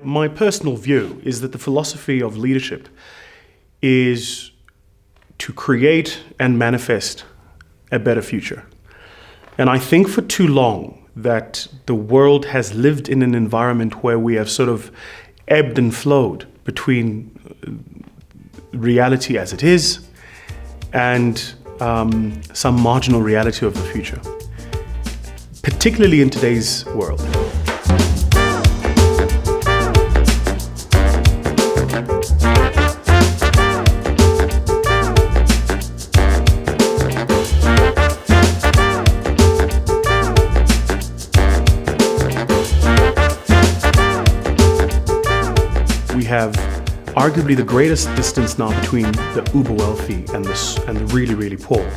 My personal view is that the philosophy of leadership is to create and manifest a better future. And I think for too long that the world has lived in an environment where we have sort of ebbed and flowed between reality as it is and some marginal reality of the future, particularly in today's world. We have arguably the greatest distance now between the uber wealthy and the really, really poor.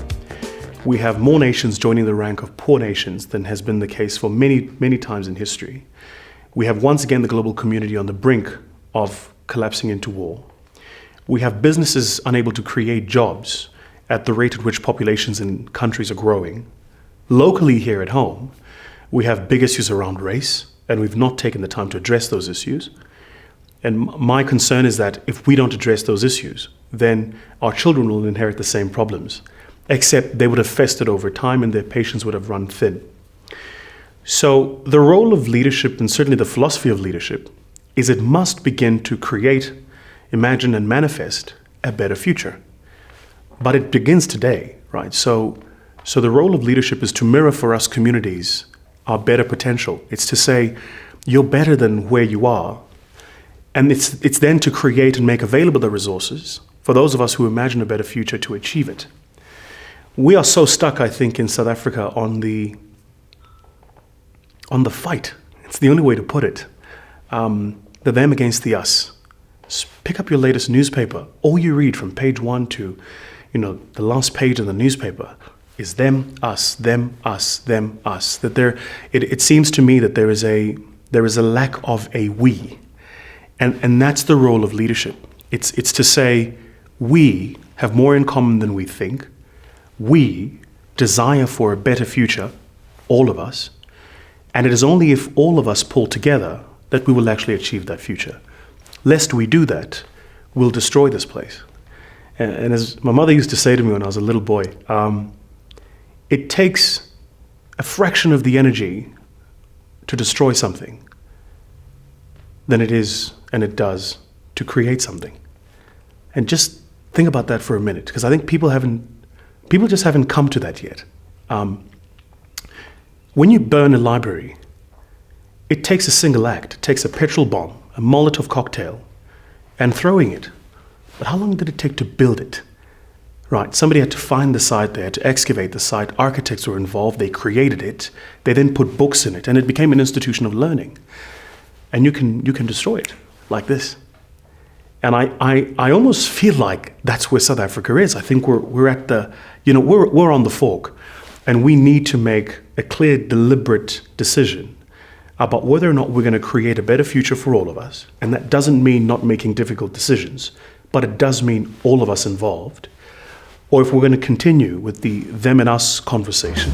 We have more nations joining the rank of poor nations than has been the case for many, many times in history. We have once again the global community on the brink of collapsing into war. We have businesses unable to create jobs at the rate at which populations in countries are growing. Locally here at home, we have big issues around race, and we've not taken the time to address those issues. And my concern is that if we don't address those issues, then our children will inherit the same problems, except they would have festered over time and their patience would have run thin. So the role of leadership, and certainly the philosophy of leadership, is it must begin to create, imagine and manifest a better future. But it begins today, right? So the role of leadership is to mirror for us communities our better potential. It's to say, you're better than where you are. And it's then to create and make available the resources for those of us who imagine a better future to achieve it. We are so stuck, I think, in South Africa on the fight. It's the only way to put it. The them against the us. Pick up your latest newspaper. All you read from page 1 to, the last page of the newspaper is them, us, them, us, them, us. That it seems to me that there is a lack of a we. And that's the role of leadership. It's to say, we have more in common than we think. We desire for a better future, all of us. And it is only if all of us pull together that we will actually achieve that future. Lest we do that, we'll destroy this place. And as my mother used to say to me when I was a little boy, it takes a fraction of the energy to destroy something than it is and it does to create something. And just think about that for a minute, because I think people just haven't come to that yet. When you burn a library, it takes a single act. It takes a petrol bomb, a Molotov cocktail, and throwing it. But how long did it take to build it? Right, somebody had to find the site, they had to excavate the site, architects were involved, they created it, they then put books in it, and it became an institution of learning. And you can destroy it like this. And I almost feel like that's where South Africa is. I think we're at the, we're on the fork, and we need to make a clear, deliberate decision about whether or not we're going to create a better future for all of us. And that doesn't mean not making difficult decisions, but it does mean all of us involved. Or if we're going to continue with the them and us conversation.